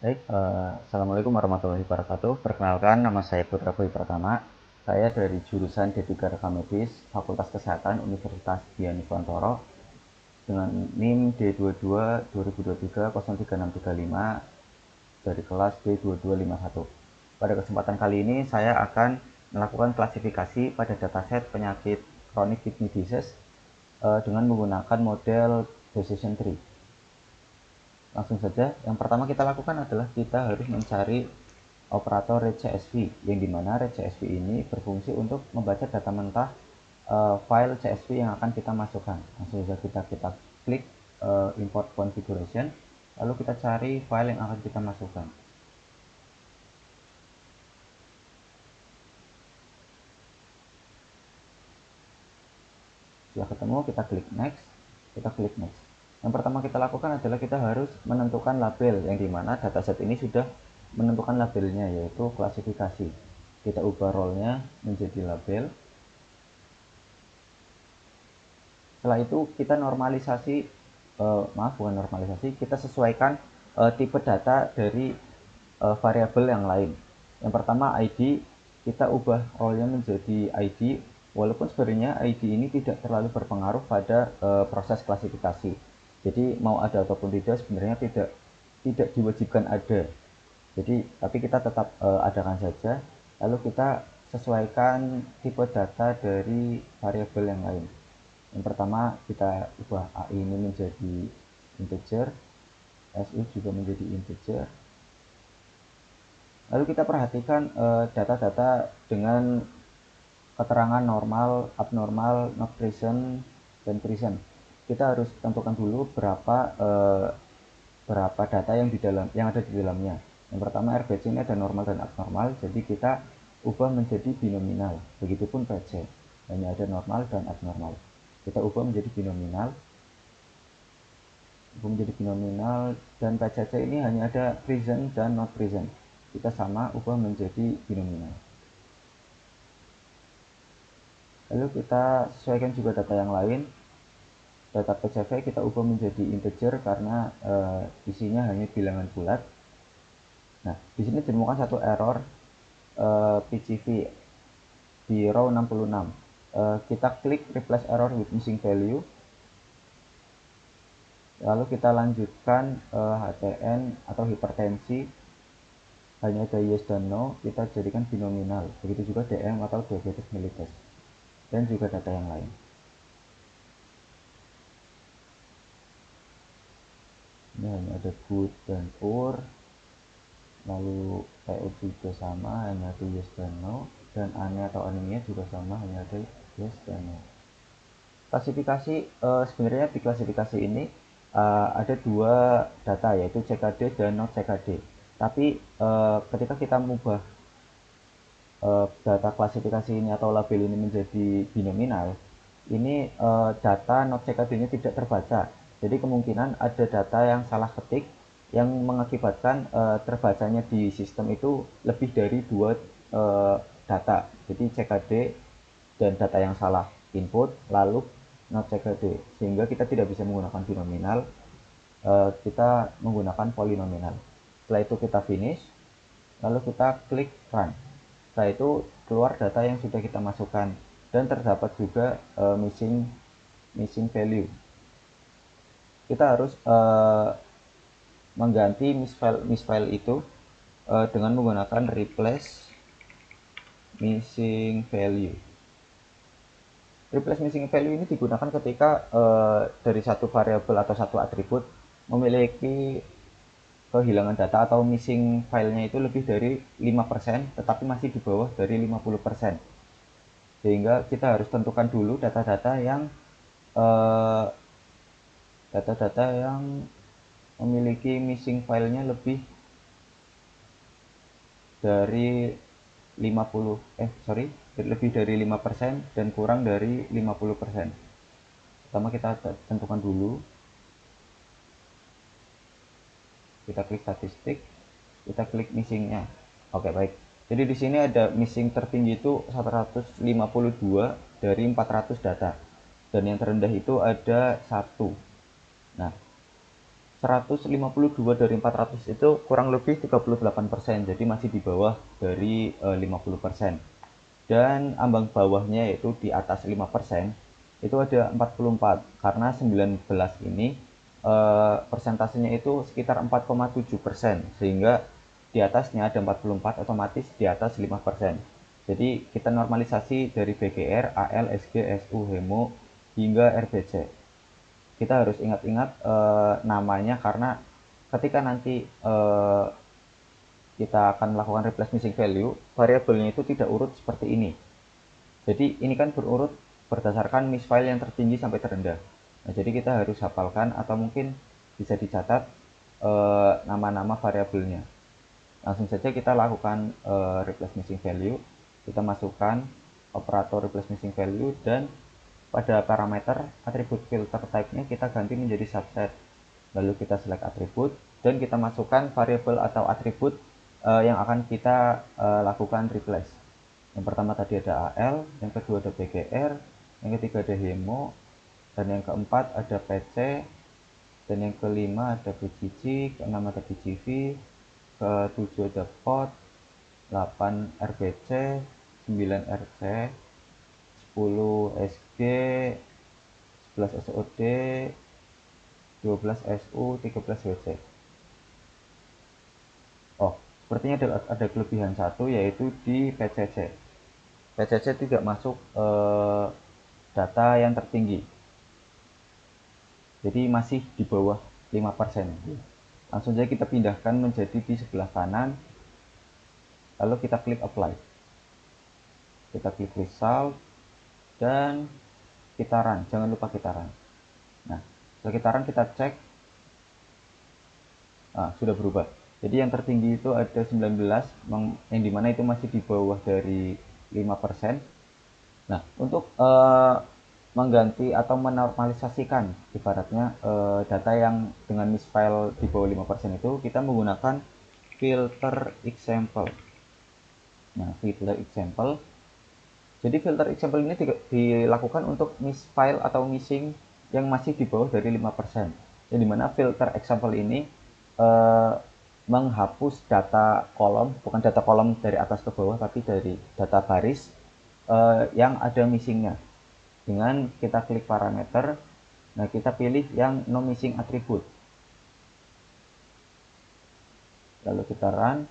Assalamualaikum warahmatullahi wabarakatuh. Perkenalkan, nama saya Putra Boy Pratama. Saya dari jurusan D3 Rekam Medis, Fakultas Kesehatan Universitas Dianipantoro dengan NIM D22 2023 03635 dari kelas D2251. Pada kesempatan kali ini saya akan melakukan klasifikasi pada dataset penyakit chronic kidney disease dengan menggunakan model decision tree. Langsung saja, yang pertama kita lakukan adalah kita harus mencari operator read CSV, yang dimana read CSV ini berfungsi untuk membaca data mentah file CSV yang akan kita masukkan. Langsung saja kita klik import configuration, lalu kita cari file yang akan kita masukkan. Setelah ketemu, kita klik next, Yang pertama kita lakukan adalah kita harus menentukan label, yang dimana dataset ini sudah menentukan labelnya, yaitu klasifikasi. Kita ubah role-nya menjadi label. Setelah itu kita normalisasi, bukan normalisasi, kita sesuaikan tipe data dari variabel yang lain. Yang pertama ID, kita ubah role-nya menjadi ID, walaupun sebenarnya ID ini tidak terlalu berpengaruh pada proses klasifikasi. Jadi mau ada ataupun tidak sebenarnya tidak diwajibkan ada. Jadi tapi kita tetap adakan saja. Lalu kita sesuaikan tipe data dari variabel yang lain. Yang pertama kita ubah AI ini menjadi integer, SI juga menjadi integer. Lalu kita perhatikan data-data dengan keterangan normal, abnormal, not present, dan present. Kita harus tentukan dulu berapa data yang ada di dalamnya. Yang pertama RBC ini ada normal dan abnormal, jadi kita ubah menjadi binominal. Begitupun PC, hanya ada normal dan abnormal. Kita ubah menjadi binominal, dan PCC ini hanya ada present dan not present. Kita sama ubah menjadi binominal. Lalu kita sesuaikan juga data yang lain. Data PCV kita ubah menjadi integer karena isinya hanya bilangan bulat. Nah, di sini ditemukan satu error PCV di row 66. Kita klik replace error with missing value. Lalu kita lanjutkan HTN atau hipertensi, hanya ada yes dan no, kita jadikan binominal. Begitu juga DM atau diabetes mellitus, dan juga data yang lain. Ini hanya ada good dan poor. Lalu PO juga sama, hanya ada yes dan no, dan ane atau anemia juga sama, hanya ada yes dan no. Klasifikasi, sebenarnya di klasifikasi ini ada dua data, yaitu CKD dan not CKD. Tapi ketika kita mengubah data klasifikasi ini atau label ini menjadi binominal, ini data not CKD-nya tidak terbaca. Jadi kemungkinan ada data yang salah ketik yang mengakibatkan terbacanya di sistem itu lebih dari dua data. Jadi CKD dan data yang salah input lalu not CKD, sehingga kita tidak bisa menggunakan binominal, kita menggunakan polinominal. Setelah itu kita finish, lalu kita klik run. Setelah itu keluar data yang sudah kita masukkan, dan terdapat juga missing value. Kita harus mengganti misfile itu dengan menggunakan replace missing value. Replace missing value ini digunakan ketika dari satu variabel atau satu atribut memiliki kehilangan data atau missing filenya itu lebih dari 5%, tetapi masih di bawah dari 50%. Sehingga kita harus tentukan dulu data-data yang memiliki missing filenya lebih dari 5% dan kurang dari 50%. Pertama kita tentukan dulu. Kita klik statistik, kita klik missingnya. Oke, baik. Jadi di sini ada missing tertinggi itu 152 dari 400 data, dan yang terendah itu ada 1. Nah, 152 dari 400 itu kurang lebih 38%, jadi masih di bawah dari 50%. Dan ambang bawahnya yaitu di atas 5%, itu ada 44, karena 19 ini persentasenya itu sekitar 4,7%, sehingga di atasnya ada 44, otomatis di atas 5%. Jadi kita normalisasi dari BGR, AL, SG, SU, HEMO, hingga RBC. Kita harus ingat-ingat namanya, karena ketika nanti kita akan melakukan replace missing value, variabelnya itu tidak urut seperti ini. Jadi ini kan berurut berdasarkan misfile yang tertinggi sampai terendah. Nah, jadi kita harus hafalkan atau mungkin bisa dicatat nama-nama variabelnya. Langsung saja kita lakukan replace missing value. Kita masukkan operator replace missing value, dan pada parameter atribut filter type-nya kita ganti menjadi subset. Lalu kita select atribut dan kita masukkan variabel atau atribut yang akan kita lakukan replace. Yang pertama tadi ada AL, yang kedua ada BGR, yang ketiga ada HEMO, dan yang keempat ada PC, dan yang kelima ada BGG, keenam ada BGV, ketujuh ada POT, 8 RBC, 9 RC, 10 SG, 11 SOD, 12 SU, 13 WC. Oh, sepertinya ada kelebihan satu, yaitu di PCC. PCC tidak masuk data yang tertinggi. Jadi masih di bawah 5%. Langsung saja kita pindahkan menjadi di sebelah kanan. Lalu kita klik apply. Kita klik result dan kita run. Jangan lupa kita run. Nah, setelah kita run kita cek. Nah, sudah berubah. Jadi yang tertinggi itu ada 19, yang dimana itu masih di bawah dari 5%. Nah, untuk mengganti atau menormalisasikan ibaratnya data yang dengan misfile di bawah 5% itu, kita menggunakan filter example. Nah, filter example. Jadi filter example ini dilakukan untuk misfile atau missing yang masih di bawah dari 5%. Yang dimana filter example ini menghapus data kolom, bukan data kolom dari atas ke bawah, tapi dari data baris yang ada missingnya. Dengan kita klik parameter, nah kita pilih yang no missing attribute. Lalu kita run,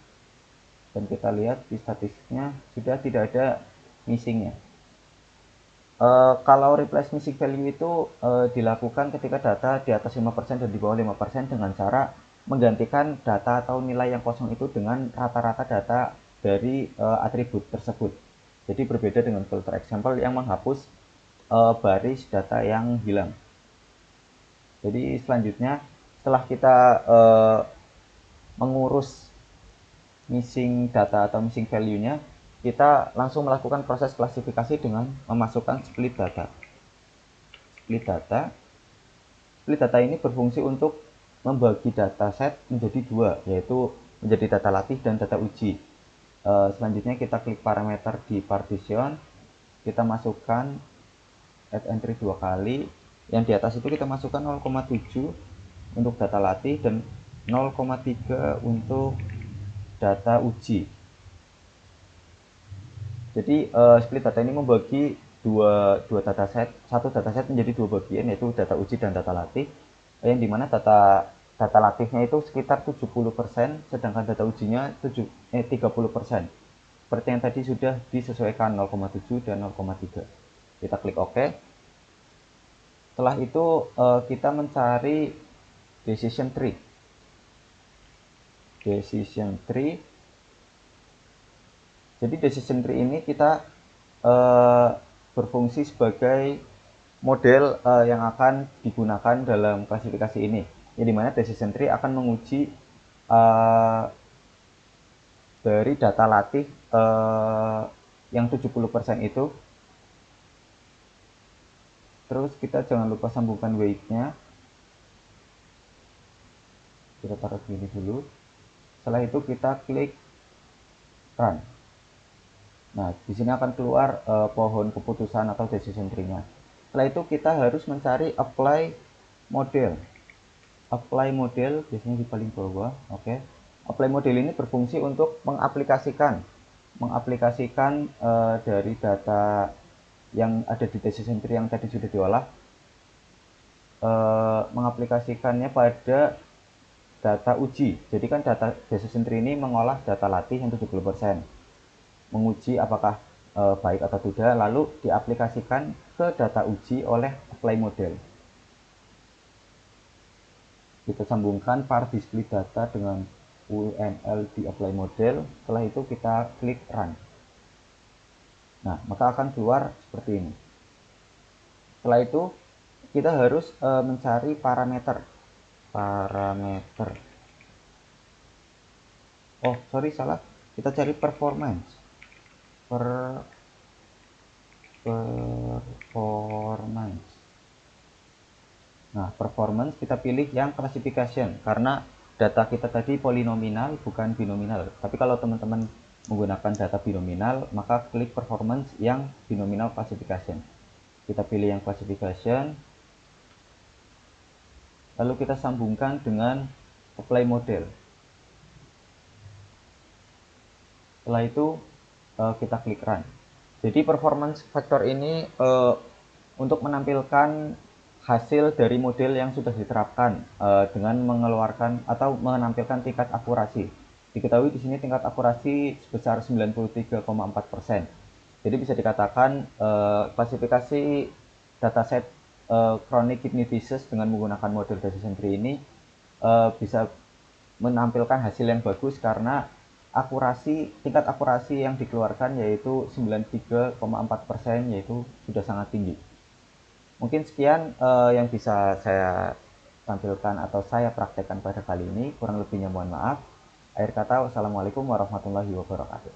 dan kita lihat di statistiknya sudah tidak ada missingnya. Kalau replace missing value itu dilakukan ketika data di atas 5% dan di bawah 5% dengan cara menggantikan data atau nilai yang kosong itu dengan rata-rata data dari atribut tersebut. Jadi berbeda dengan filter example yang menghapus baris data yang hilang. Jadi selanjutnya, setelah kita mengurus missing data atau missing value-nya, kita langsung melakukan proses klasifikasi dengan memasukkan split data. Split data ini berfungsi untuk membagi data set menjadi dua, yaitu menjadi data latih dan data uji. Selanjutnya kita klik parameter di partition, kita masukkan add entry 2 kali. Yang di atas itu kita masukkan 0,7 untuk data latih dan 0,3 untuk data uji. Jadi split data ini membagi dua dataset, satu dataset menjadi dua bagian, yaitu data uji dan data latih, yang dimana data latihnya itu sekitar 70%, sedangkan data ujinya 30%. Seperti yang tadi sudah disesuaikan 0,7 dan 0,3. Kita klik OK. Setelah itu kita mencari decision tree. Jadi decision tree ini kita berfungsi sebagai model yang akan digunakan dalam klasifikasi ini. Yang dimana decision tree akan menguji dari data latih yang 70% itu. Terus kita jangan lupa sambungkan weight-nya. Kita taruh sini dulu. Setelah itu kita klik run. Nah, di sini akan keluar pohon keputusan atau decision tree-nya. Setelah itu kita harus mencari apply model. apply model biasanya di paling bawah. Oke. Apply model ini berfungsi untuk mengaplikasikan dari data yang ada di decision tree yang tadi sudah diolah, mengaplikasikannya pada data uji. Jadi kan data decision tree ini mengolah data latih yang 70%, menguji apakah baik atau tidak, lalu diaplikasikan ke data uji oleh apply model. Kita sambungkan var display data dengan UML di apply model. Setelah itu kita klik run. Nah, maka akan keluar seperti ini. Setelah itu kita harus mencari parameter. Oh, sorry, salah. Kita cari performance. Performance. Nah, performance kita pilih yang classification karena data kita tadi polinominal bukan binominal. Tapi kalau teman-teman menggunakan data binominal, maka klik performance yang binominal classification. Kita pilih yang classification, lalu kita sambungkan dengan apply model. Setelah itu kita klik run. Jadi performance factor ini untuk menampilkan hasil dari model yang sudah diterapkan dengan mengeluarkan atau menampilkan tingkat akurasi. Diketahui di sini tingkat akurasi sebesar 93,4%. Jadi bisa dikatakan klasifikasi dataset chronic kidney disease dengan menggunakan model decision tree ini bisa menampilkan hasil yang bagus karena tingkat akurasi yang dikeluarkan yaitu 93,4%, yaitu sudah sangat tinggi. Mungkin sekian yang bisa saya tampilkan atau saya praktekkan pada kali ini. Kurang lebihnya mohon maaf. Akhir kata, wassalamualaikum warahmatullahi wabarakatuh.